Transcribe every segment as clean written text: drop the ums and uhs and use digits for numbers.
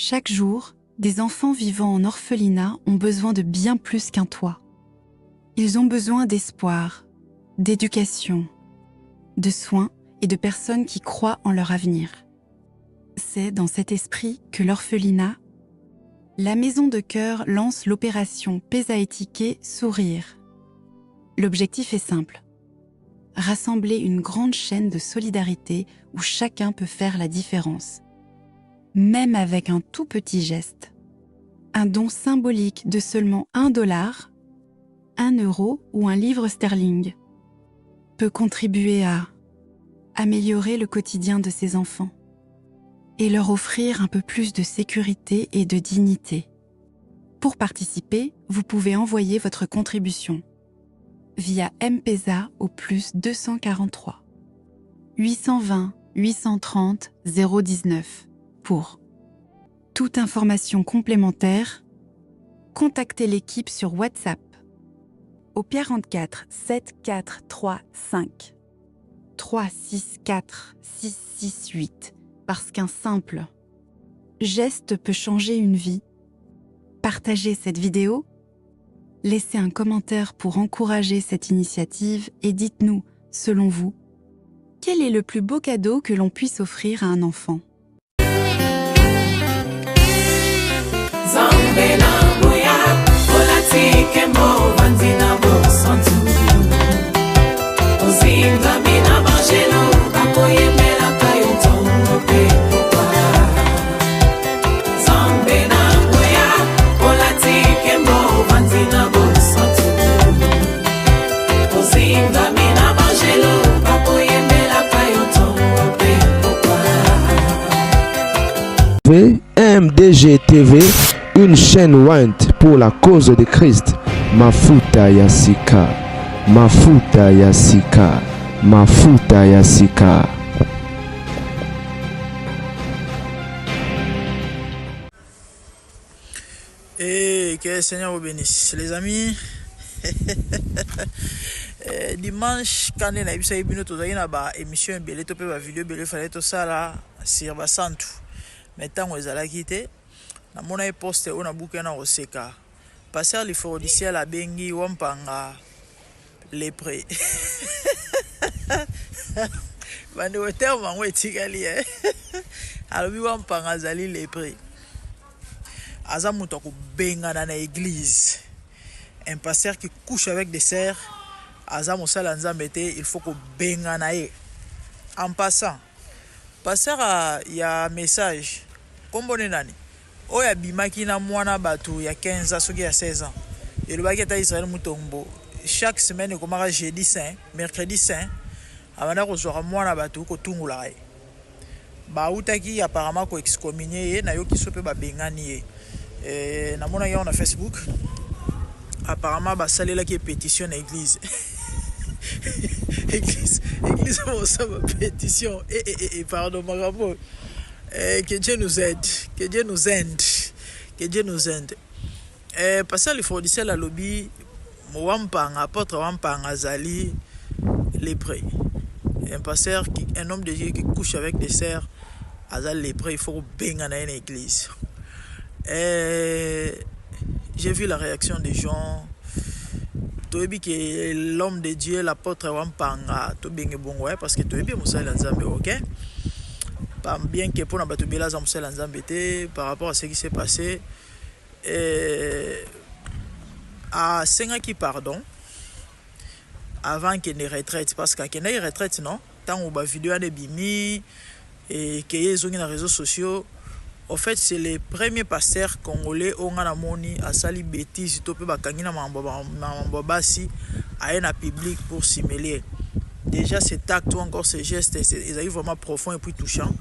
Chaque jour, des enfants vivant en orphelinat ont besoin de bien plus qu'un toit. Ils ont besoin d'espoir, d'éducation, de soins et de personnes qui croient en leur avenir. C'est dans cet esprit que l'orphelinat, la Maison de Cœur lance l'opération Pesaetiquet Sourire. L'objectif est simple. Rassembler une grande chaîne de solidarité où chacun peut faire la différence. Même avec un tout petit geste. Un don symbolique de seulement $1, 1 euro ou un livre sterling peut contribuer à améliorer le quotidien de ces enfants et leur offrir un peu plus de sécurité et de dignité. Pour participer, vous pouvez envoyer votre contribution via M-Pesa au plus 243 820 830 019. Pour toute information complémentaire, contactez l'équipe sur WhatsApp au 44 7435 364 668 parce qu'un simple geste peut changer une vie. Partagez cette vidéo, laissez un commentaire pour encourager cette initiative et dites-nous, selon vous, quel est le plus beau cadeau que l'on puisse offrir à un enfant? MDG TV, une chaîne Wint pour la cause de Christ. Mafuta Yasika, Mafuta Yasika, Mafuta Yasika. Et que le Seigneur vous bénisse, les amis. Dimanche, quand on a eu une émission, une vidéo, il fallait tout ça là sur Basantu. Mais tant que vous avez quitté, on a posté un bouquin au Seka. Passer les forestiers la bengi wampanga les prêts. Bande au terme en wetigali. Alors vi wampanga zali les prêts. Azamuto ko benga dans l'église. Un pasteur qui couche avec des sœurs, Azam osala nzambe te, il faut ko benga na ye. En passant, pasteur il y a un message. Kombone nani oya bimaki na mwana batu ya 15 ans soki ya 16 ans et le bageta Israël mutombo chaque semaine komaka jeudi saint mercredi saint abanda kozwaka mwana batu kotungula ye bautaki apparemment ko excommunier ye na yoki so pe babengani ye na mona ya na Facebook apparemment basalelaki pétition na église église mo sa pétition pardon makambo. Que Dieu nous aide, que Dieu nous aide, que Dieu nous aide. Parce que les forestiers la lobby, wampanga, apôtre wampanga zali lépreux. Un pasteur, un homme de Dieu qui couche avec des sœurs, azal lépreux, il faut benga dans une église. J'ai vu la réaction des gens. Tu dis que l'homme de Dieu, l'apôtre wampanga, tu benga bon ouais parce que tu es bien moussa l'ensemble, ok? Bien que pour par rapport à ce qui s'est passé à 5 qui pardon avant qu'il ne retraite parce qu'il ne retraite non tant où vidéo de bimi et qu'il y ait sur les réseaux sociaux en fait c'est le premier pasteur congolais on a moni à sali bêtise to pe bakangina mambobasi à un public pour simuler déjà cet acte ou encore ce geste ils arrivent vraiment profond et puis touchant.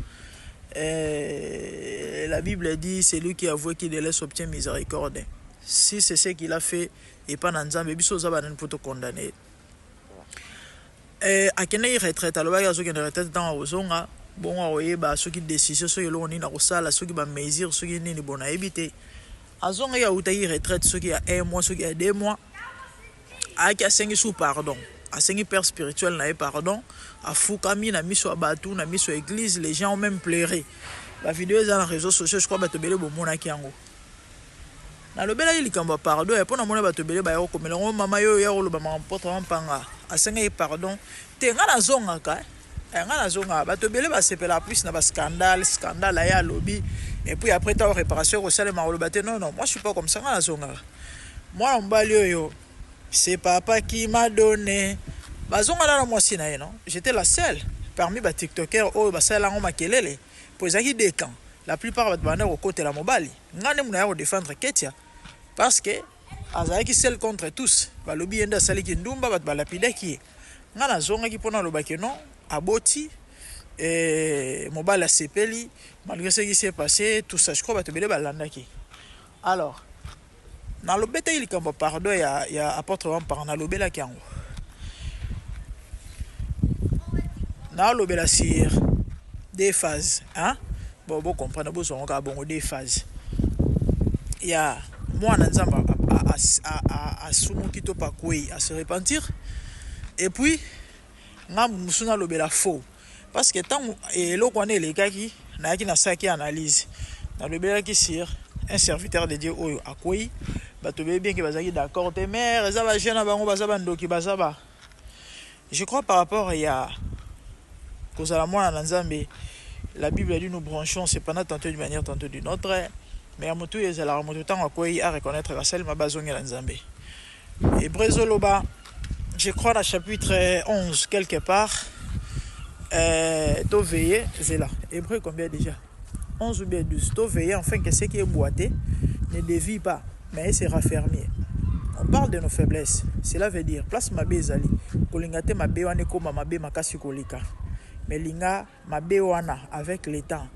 La Bible dit c'est lui qui avoue qu'il laisse obtient miséricorde. Si c'est ce qu'il a fait et pas dans Nzambe biso za banane pour te condamner. A kena y retraite alors ya zo kena retraite dans ozonga bon oyeba soki décision so yelo ni na kosala soki ba mesure soki nini bona ebité. Azonga ya utayi retraite soki ya 1 mois soki ya 2 mois. A ki asengi sous pardon. Asengi père spirituel na pardon. A fukami na miso abatu na miso église les gens ont même pleuré ba vidéo dans les réseaux sociaux je crois bato belé bomona ki yango na lobela yi likambo pardon et pona mona bato belé ba yo komela ngo mama yo ya lo ba mampoto mpanga asenga yi pardon te nga na zonga ka nga na zonga bato belé ba sepela plus na ba scandale ya lobby et puis après ta réparation au salaire marolo baté non moi je suis pas comme ça nga na zonga moi on bali yo c'est papa qui m'a donné bazonga na moi si na non j'étais la seule parmi les tiktokers oh ba sala ngo makelele pour ezaki des camps la plupart bat bana au côté la mobali ngane muna ya défendre Ketia parce que azaki seul contre tous ba lobi enda sali ki ndumba bat balapida ki ngana zonga ki pona lobaki non aboti et mobile a sepeli malgré ce qui s'est passé tout ça je crois bat belé balandaki alors na lobeta il kambo pardon ya apôtre wa par na lobela ki yango na lobela sur des phases hein bon comprendre besoin ka bongo des phases ya moi na nzamba a sumu kito pa koi à se repentir et puis ngam musuna lobela faux parce que tant et eloko wana elekaki na yaki na saki analyse na lobela ki sur un serviteur de Dieu oyo akoi bato bien que bazaki d'accord te mais eza ba jeune bango bazaba ndoki bazaba je crois par rapport à kozala mwana na nzambe la Bible a dit nous branchons cependant tantôt d'une manière tantôt d'une autre mais à motu ezala motu tant akoi à reconnaître la seule ma bazongi na nzambe et brezoloba je crois dans chapitre 11 quelque part to veiller c'est là hébreu combien déjà 11 ou bien 12 to veiller enfin que ce qui est boité ne dévie pas mais c'est raffermi. On parle de nos faiblesses. Cela veut dire place mabe ezali kolingate mabe wana koma mabe makasi kolika mais linga mabe wana avec le temps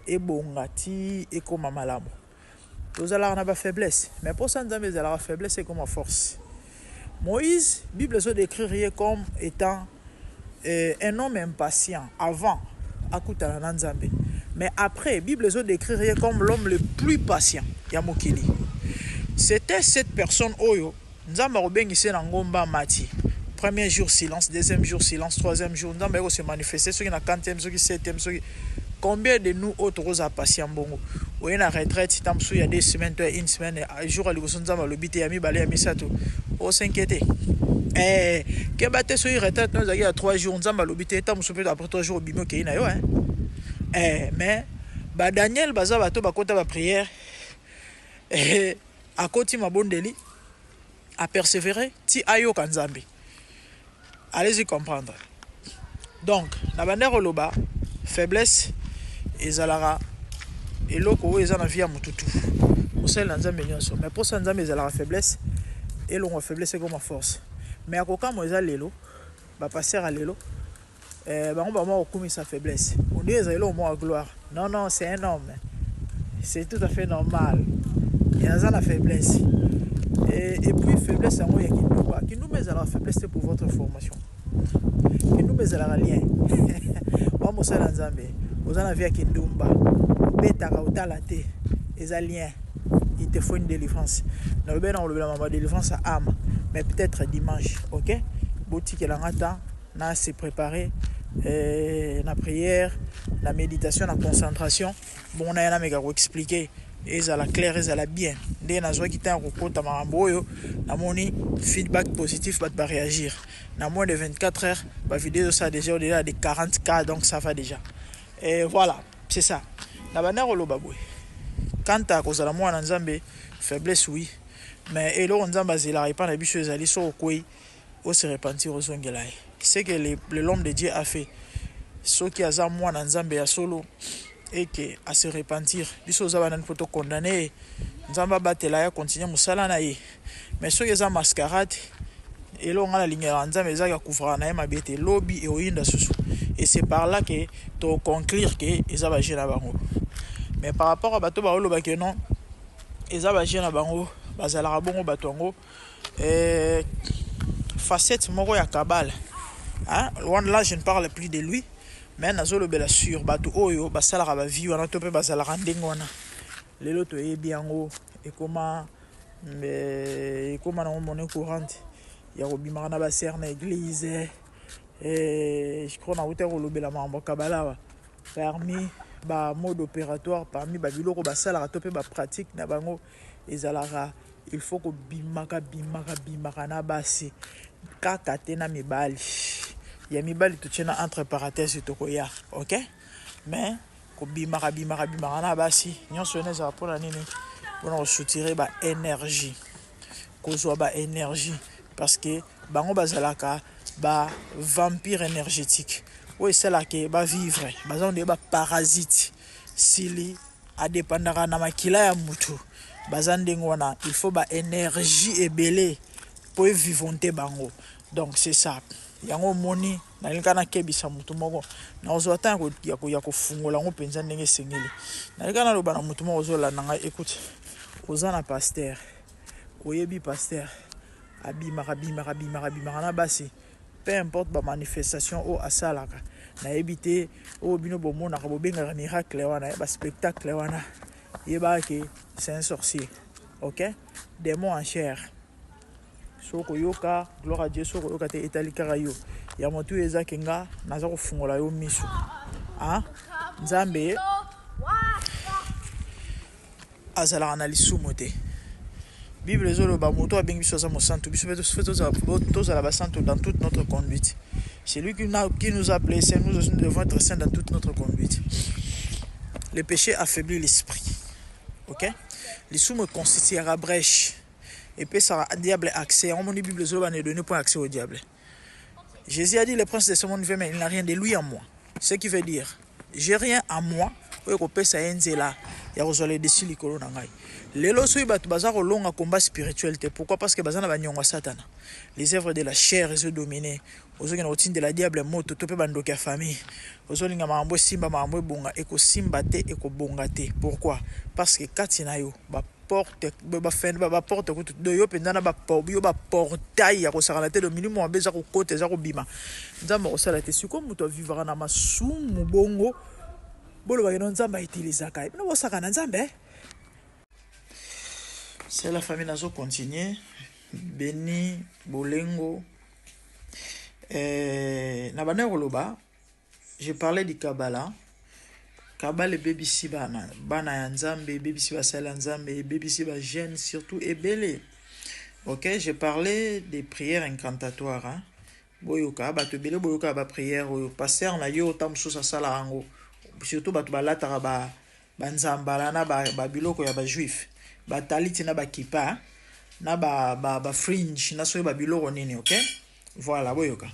et bongati et koma malamu tozala na ba faiblesse mais pour ça nzambe ezala la faiblesse et comme force. Moïse Bible se décrirait comme étant un homme impatient avant akutana na nzambe mais après Bible se décrirait comme l'homme le plus patient ya mokili. C'était cette personne oyo nzamba robengise na ngomba mati. Premier jour silence, deuxième jour silence, troisième jour nzamba eko se manifester ceux qui na 40e, ceux qui 7e, ceux qui combien de nous autres rosa patient bongo. Oye na retraite tamsu ya 2 semaines, une semaine, jour ali ko nzamba lobité ya mi balé ya misato. O s'inquiéter. Que batte so retraite nous a 3 jours nzamba lobité tamsu peut après 3 jours bimo ke ina yo hein. Mais ba Daniel baza bato bakota ba prière à côté mabondeli à persévérer ti ayo kanzambi allez-y comprendre donc na bandero loba faiblesse ezalara eloko eza na vie ya mututu osel na nzambe nyonso mais pour ça nzambe ezalara faiblesse elongo faiblesse comme force mais akoka mo eza lelo ba passer à lelo bango ba mo okumi sa faiblesse on dit ezalo mo gloire non c'est un homme c'est tout à fait normal. Il y a la faiblesse. Et puis, faiblesse, c'est moi qui nous met à la faiblesse pour votre formation. Qui nous met à la lien. Moi, je suis dans Zambé. Vous en avez qui nous bat. Bêta, la té. Les aliens. Il te faut une délivrance. Nous avons une délivrance à âme. Mais peut-être dimanche. Ok? Boutique et l'angata. Na se préparer. La prière, la méditation, la concentration. Bon, on a un méga expliquer. Ezala clair, ezala bien. Dès na joie qui t'a rencontré maramboyo, na moni feedback positif va réagir. Na moins de 24 heures, la vidéo ça déjà au-delà de 40K donc ça va déjà. Et voilà, c'est ça. Na bana rolo baboué. Quand ta cause la moi na nzambe faiblesse oui, mais elo nzamba zela pas na biso ezali so okoi o se repentir aux ongelaï. C'est que l'homme de Dieu a fait. Ce qui a za moi na nzambe ya solo et que à se repentir biso za bana poto condamner nzamba batela ya continuer musala na ye mais ceux qui za mascarade et là on a la ligne nzamba ezaka couvrir na ma bete lobby et oyinda susu et c'est par là que to conclure que ezaba jena bango mais par rapport à bato ba oloba que non ezaba jena bango bazala bongo batongo facette moko ya kabala hein là je ne parle plus de lui. Mais nazolo bela sur bato oyo basala ba vie wana to pe basala ndenge wana lelo to yebi yango et comment na monnaie courante ya robimaka na ba ser na église et je crois na uta ko lobela mambo kabala parmi ba mode opératoire parmi ba biloko ba sala to pe ba pratique na bango ezalaka il faut ko bimaka na basi kaka te na mibali ya mibali to tshena entre parenthèses to ko ya OK mais ko bimaka na basi nyonso ne za pona nini pona ko soutirer ba énergie kozwa ba énergie parce que bango bazalaka ba vampire énergétique oyo esalaka bavivre baza nde baparasite sili adépendaka na makila ya mutu baza ndenge wana il faut ba énergie ebele po evivonte bango donc c'est ça yango omoni nalinga nakebisa mutu moko nakozwa ntango ya kofungola yango mpenza ndenge esengeli nalinga naloba na mutu moko ozolanda ngai écoute oza na paster oyebi paster abimaka na basi peu importe ba manifestation o asalaka nayebi te oyo bino bomonaka bobengaka miracle wana ba spectacle wana yebake c'est un sorcier OK démon en chair soko yoka gloire à Dieu soko yoka te etali kaka yo ya motu ezaki nga naza kofungola yo miso nzambe azalaka na lisumu te Bible ezoloba moto abengi biso aza mosantu biso tozala basantu dans toute notre conduite. C'est lui qui nous a appelés saints, nous aussi nous devons être saints dans toute notre conduite. Le péché affaiblit l'esprit. OK? L'isumu constituera brèche et puis ça a diable accès. On dit Bible ezoloba ne donne pas accès au diable. Jésus a dit le prince de ce monde veut mais il n'a rien de lui en moi. Ce qui veut dire j'ai rien à moi. Oyo kopesa enzela ya kozole dessus likolo na ngai. Lelo soyi batu baza kolonga combat spirituel te. Pourquoi? Parce que baza na banyonga satana. Les œuvres de la chair et se dominer. Ozo ngena otinde la diable moto to pe bandoki ya famille. Ozo linga mambo simba mambo bonga eko simba te eko bonga te. Pourquoi? Parce que kati na yo ba porte ba fen ba porte ko do yo pendana ba portail ya ko sakala te do minimum abeza ko kote za ko bima. Nzamba ko sala te siko muto vivra na masumu bongo. Bolo ba yeno nzamba itilizaka. Bino bosaka na nzambe. C'est la famille nazo continuer. Beni Bolengo. Na bana koloba, je parlais du Kabbalah. Kabbalah baby si bana ya nzambe, baby si basala nzambe, baby si ba jeune surtout ebele. OK, je parlais des prières incantatoires hein. Boyoka bato bele boyoka ba prière oyo pasteur na yo tamsusa sala ango. Surtout bato balataka ba nzambala na ba biloko ya ba juif. Ba taliti na ba kipa na ba fringe na so ba biloko nini OK? Voilà boyoka.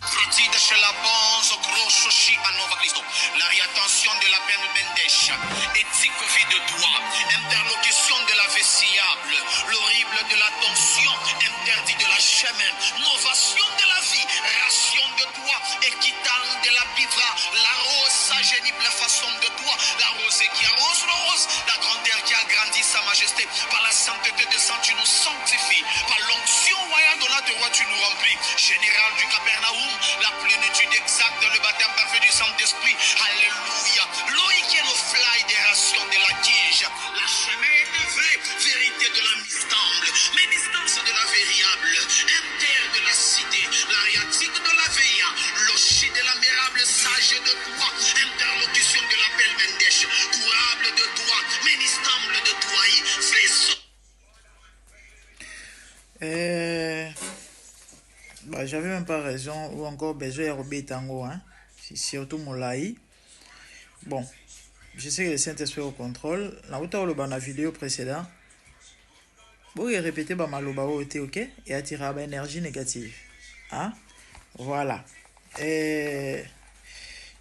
La réattention de la peine Mendesh, éthique vie de droit, interlocution de la vessiable, l'horrible de la tension, interdit de la chemin, novation de la vie, ration de droit, équitant de la vivra, la rose, sa génible façon de droit, la rosée qui arrose le rose, la grandeur qui agrandit sa majesté, par la sainteté de sang tu nous sanctifies, par l'onction royale de la roi tu nous remplis, général du Capernaum, la plénitude exacte, le baptême parfait du Saint-Esprit, alléluia, l'eau qui est le fly des rations de la tige, la chemin de vrai, vérité de la mistamble, mais distance de la variable, inter de la cité, l'ariatique de la veilla, l'ochi de la mérable, sage de toi, interlocution de l'appel Mendesh, courable de toi, ministamble de toi, fils. Bah, j'avais même pas raison ou encore besoin de Robé Tango, hein. Surtout Moulaï. Bon, je sais que le Saint-Esprit au contrôle. La la vidéo précédente, vous répétez bah maloba OK et attirer bah énergie négative. Hein? Voilà. Et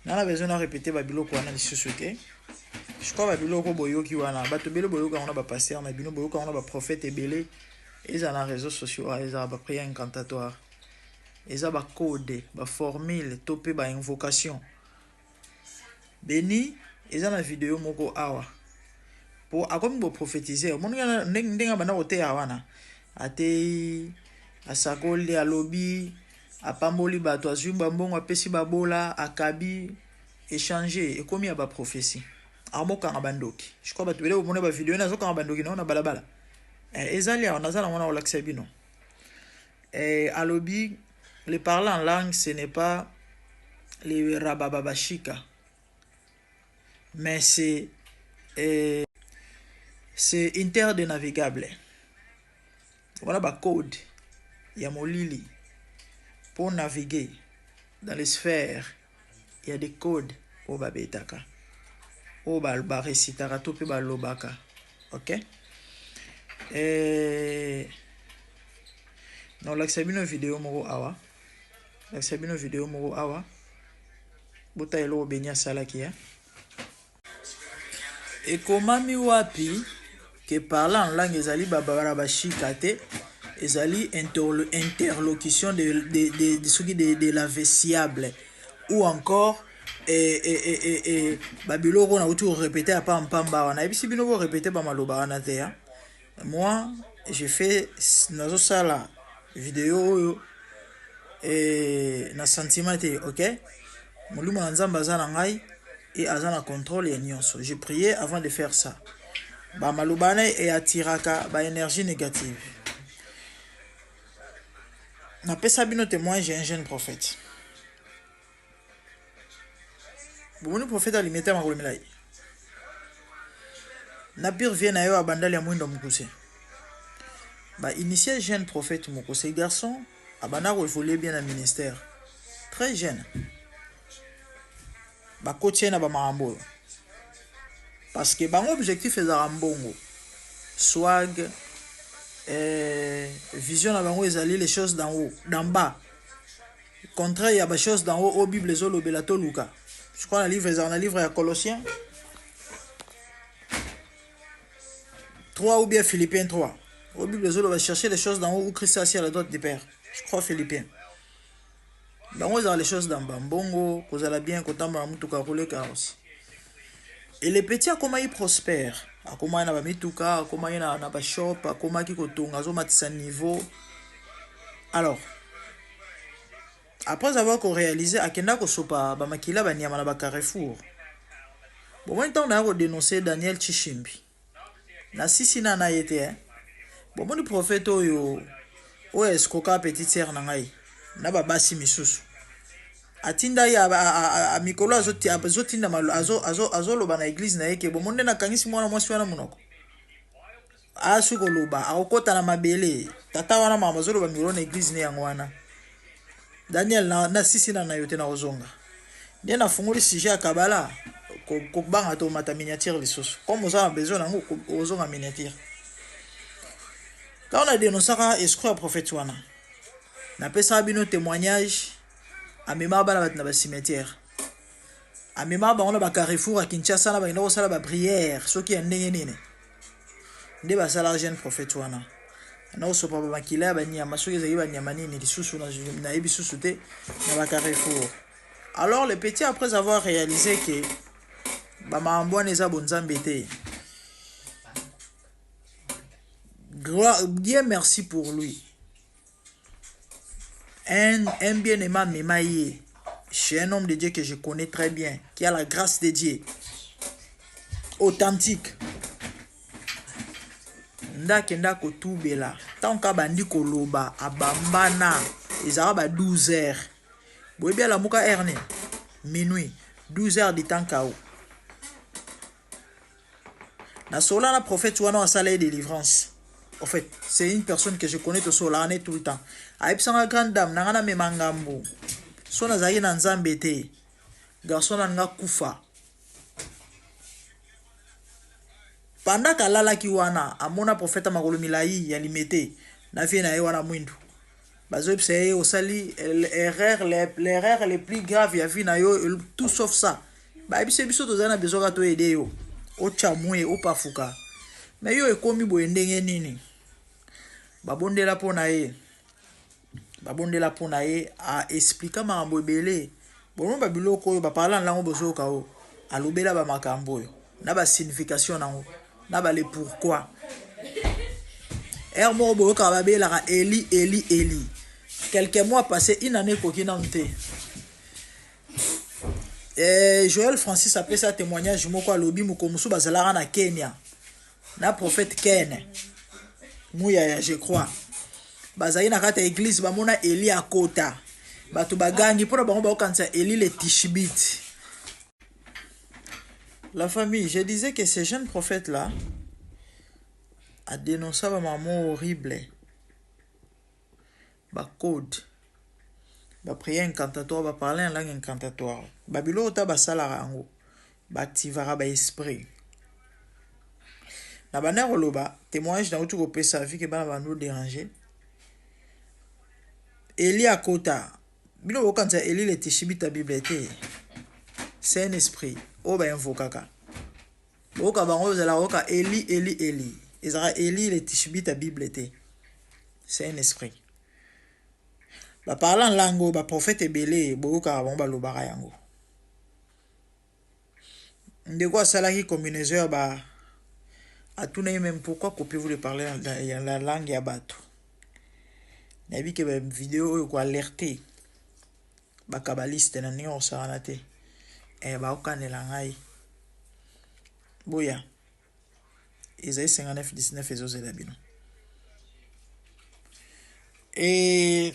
on a besoin de répéter bah bilo quoi na société. Je crois bah bilo ko boyo ki wana. Bah to bilo boyo on a bah pasteur, mais bilo boyo on a bah prophète et belé. Ils ont les réseaux sociaux, ils ont bah prière incantatoire. Ils ont ba code, ba formule, topé ba invocation. Beni, ils ont la vidéo moko awa. Pour akomi bo prophétiser, mon ndenga bana ote awana. Ate asakoli alobi, apamboli bato azumba mbongo apesi babola, akabi échanger et komi aba prophétie. Amoka ngabandoki. Je crois bato bele bomona ba vidéo na zoka ngabandoki na balabala. Ezali on a ça on a olaxé bino. Alobi le parler en langue, ce n'est pas les rabababashika. mais c'est interdénavigable. Voilà le code. Il y a mon lili. Pour naviguer dans les sphères, il y a des codes au babetaka. Au balbare sitara tope balobaka. OK? Et non, l'accès vidéo moro awa. L'accès vidéo moro awa. Bota elo benya salaki ya. Et comment mi wapi que parlant en langue ezali babara bashika te ezali interlocution de la vestiable ou encore babiloko na autour répéter à pas mpamba wana ebisi bino ko répéter ba maloba wana te ya. Moi j'ai fait nazo sala vidéo na sentiment te, OK? Molimo na nzamba za na ngai et azana contrôle ya nyonso. J'ai prié avant de faire ça. Ba malubane et atiraka ba énergie négative. Na pesa bino témoin, j'ai un jeune prophète. Bon prophète alimete makolo milai. Na pire vient na yo abandali ya mwindo mukuse. Ba initié jeune prophète mukuse garçon abana ko évoluer bien na ministère. Très jeune. Ba coacher na ba marambo. Parce que bango objectif est mbongo. Swag vision na bango ezali les choses d'en haut, d'en bas. Contraire, il y a des choses d'en haut au Bible zolo belato Luca. Je crois dans le livre à Colossiens 3 ou bien Philippiens 3. Au Bible zolo va chercher les choses d'en haut où Christ est assis à la droite du Père. Je crois Philippiens. Bango dans les choses d'en bas. Mbongo, kozala bien kotamba mutuka roule carrosse. Et les petits, comment ils prospèrent? Comment ils ont mituka, comment ils ont shop, comment ils ont matissa niveau. Alors, après avoir réalisé, Akenda Kosopa, Bamakila, Banyama, na Carrefour. Bon, maintenant, on a dénoncé Daniel Chishimbi. Na sisi na na yete, hein. Bon, mon prophète, oyo escoka petite sœur nangai. Na babasi misusu. Atinda ya mikolo azotinda malo azoloba na église na yeke bo monde na kangisi mwana mwasi wana munoko asu koloba akokota na mabele tata wana mama azoloba mikolo na église ne yango wana Daniel na sisi na yote na ozonga ndiye na funguli sujet akabala ko banga to mata miniature lisusu comme oza na besoin nango ozonga miniature quand on a dénoncé escroc prophète wana na pesa bino témoignage amema bana bat na ba cimetière amema ba ona ba Carrefour à Kinshasa na ba ino sala ba prière soki ya ndenge nini nde ba sala jeune prophète wana na osopa ba makila ba nyama soki ezali ba nyama nini lisusu na yebi susu te na ba Carrefour. Alors le petit après avoir réalisé que ba maambwana eza bonzambe te, Dieu merci pour lui. Un bien-aimé Memaye, chez un homme de Dieu que je connais très bien, qui a la grâce de Dieu, authentique. Ndakenda kotubela, tant ka bandi koloba abambana, ezara ba 12 heures. Boyebi la muka erne, minuit, 12 heures de temps kao. Na sola na prophète wana asala délivrance. En fait, c'est une personne que je connais tout solane tout le temps. Aipsanga grande dame, nangana memangambo. Sona zagi na nzambe te. Garçon nga kufa. Pendant kalala ki wana, amona prophète makolo milai ya limete. Na vie na ye wana mwindu. Bazo pseye osali l'erreur les plus grave ya vie na yo tout sauf ça. Ba biso biso tozana besoka to aider yo. O chamwe o pafuka. Mais yo ekomi boye ndenge nini? Babondela pona ye a expliquer makambo ebele bono babiloko oyo baparla lango bozoka o alobela ba makambo oyo na ba signification nango na ba le pourquoi ermo boyoka babela Eli quelques mois passés une année kokina nte Joël Francis a fait sa témoignage moko alobi mukomusu bazalaka na Kenya na prophète Ken Mouya, je crois. Bazaï na kata église bamona Eli akota. Batu bagangi pona bango ba kanisa Eli le Tishbit. La famille, je disais que ces jeunes prophètes-là a dénoncé ma maman horrible. Ba code. Ba prière incantatoire, ba parler en langue incantatoire. Ba bilo ta ba salara ango. Ba activera ba esprit. Na bana roloba, témoignage dans tout kopé sa vie que bana ba nous déranger. Eli à kota. Bilo quand Eli le tishibi ta bibliothèque. C'est un esprit. O ba invokaka. Oka bango zala oka Eli. Ezara Eli le tishibi ta bibliothèque. C'est un esprit. Ba parlant langue ba prophète ebele boka ba lobara yango. Ndeko salaki combinaison ba à tout même pourquoi copiez-vous de parler dans la langue ya bato. Nabi que ba vidéo ko alerter ba kabaliste na ningo saranate. Ba okanela ngai. Boya. Isaïe 59:19 ezose la bino. Et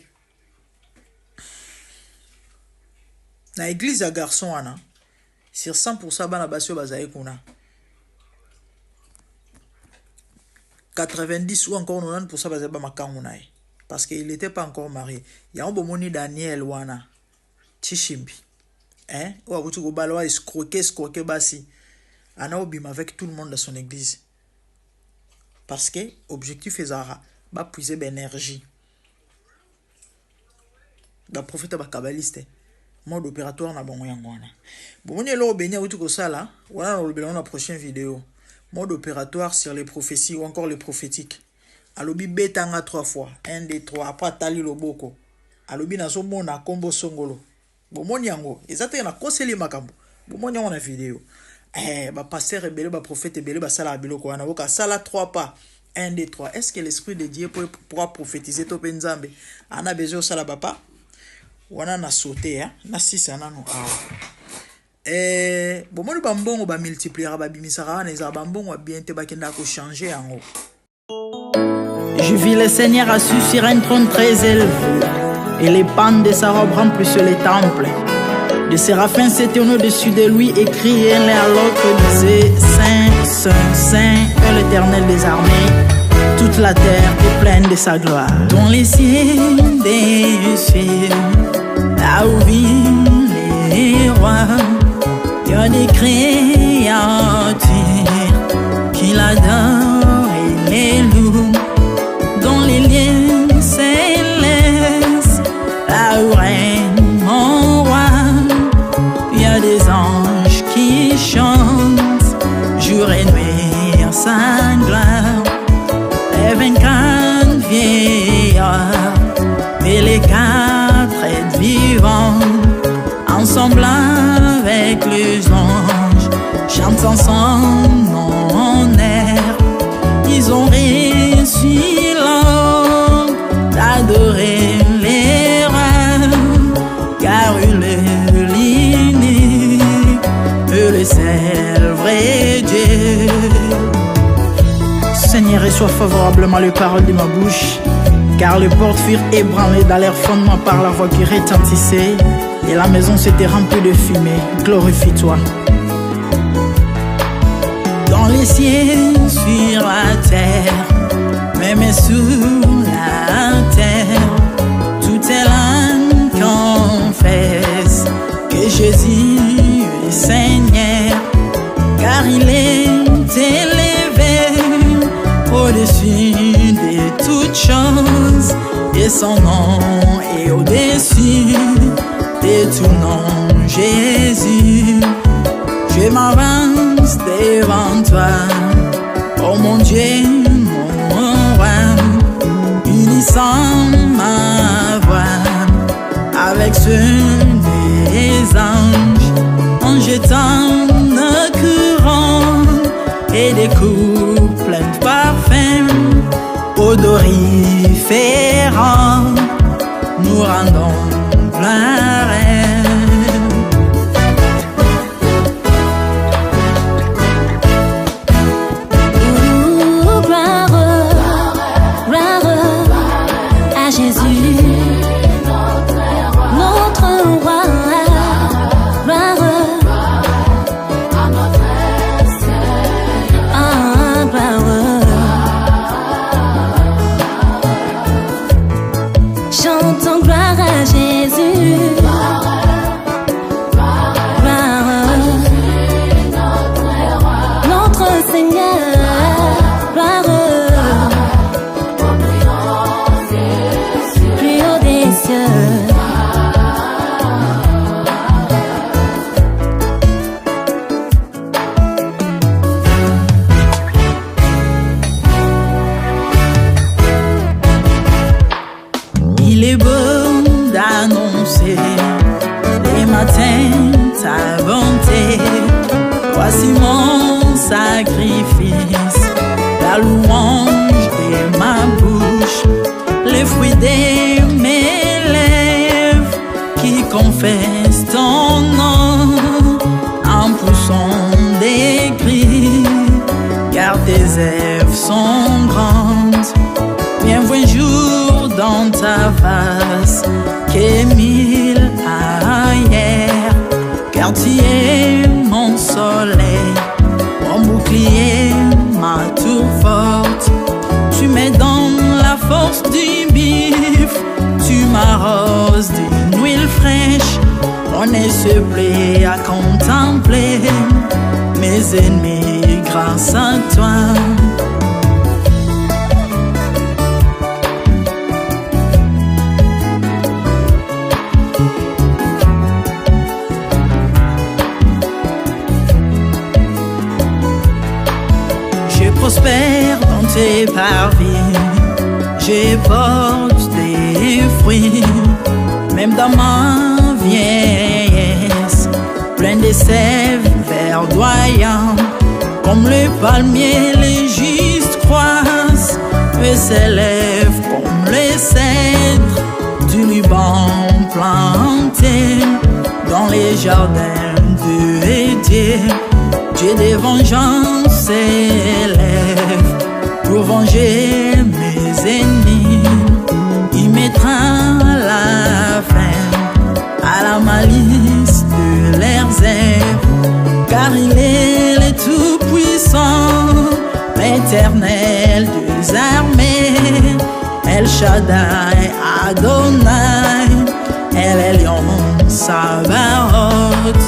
na église à garçon ana sur 100% bana basio bazaye kuna 90 ou encore 90% bazaye ba makangu nae parce qu'il n'était pas encore marié. Il y a un bon moni Daniel wana Chishimbi ou abutu ko balwa escroquer basi ana obima avec tout le monde dans son église parce que objectif ezara ba puiser l'énergie ba prophète ba kabbaliste mode opératoire na bongo yango wana bomoni lo benya utu ko sala wana lo belona prochaine vidéo mode opératoire sur les prophéties ou encore les prophétiques alobi betanga 3 fois 1 2 3 après tali loboko alobi na somona kombo songolo bomoni yango ezate na koseli makambo bomoni yango na vidéo ba pasteur ebele ba prophète ebele ba sala biloko wana boka sala 3 pas 1 2 3 est-ce que l'esprit de Dieu peut pouvoir prophétiser to penzambe ana besoin sala papa wana na sauté na sisa nano bomoni bambongo ba multiplier ba bimisara na eza bambongo bien te bakenda ko changer yango. Je vis le Seigneur assis sur un trône très élevé et les pans de sa robe remplissent les temples. Des séraphins s'étaient au-dessus de lui et criaient l'un à l'autre, disaient Saint, Saint, Saint est l'Éternel des armées. Toute la terre est pleine de sa gloire. Dans les cieux des cieux, là où vivent les rois, il y a des créatures qui l'adorent et les louent. Dans les lieux célestes, là où règne mon roi, il y a des anges qui chantent jour et nuit en sa gloire. Les 24 vieillards et les 4 êtres vivants, ensemble avec les anges, chantent ensemble en air. Ils ont réussi l'ordre d'adorer les rois, car il est l'unique, le seul vrai Dieu. Seigneur, reçois favorablement les paroles de ma bouche, car les portes furent ébranlées dans leur fondement par la voix qui retentissait, et la maison s'était remplie de fumée. Glorifie-toi. Dans les cieux, sur la terre, même sous la terre, toute langue confesse que Jésus est Seigneur, car il est élevé au-dessus de toutes choses, et son nom est au-dessus de tout nom. Jésus, je m'avance devant toi, oh mon Dieu, mon roi, unissant ma voix avec ceux des anges, en jetant nos couronnes et des coupes pleines de parfums odoriférants, nous rendons gloire. À ta bonté. Voici mon sacrifice, la louange de ma bouche, les fruits de mes lèvres qui confessent ton nom en poussant des cris, car tes œuvres sont grandes. Bienvenue jour dans ta face que mille ailleurs, car tu es mon soleil, mon bouclier, ma tour forte. Tu me donnes la force du bif, tu m'arroses d'une huile fraîche. On ne se plaît à contempler mes ennemis grâce à toi. Je prospère dans tes parvis, je porte des fruits, même dans ma vieillesse, plein de sève verdoyant, comme le palmier les justes croissent, et s'élèvent comme les cèdres du Liban planté dans les jardins de Dieu. Dieu de vengeance s'élève pour venger mes ennemis. Il mettra la fin à la malice de leurs œuvres, car il est le Tout-Puissant, l'Éternel des armées, El Shaddai Adonai, El Elyon Sabaoth.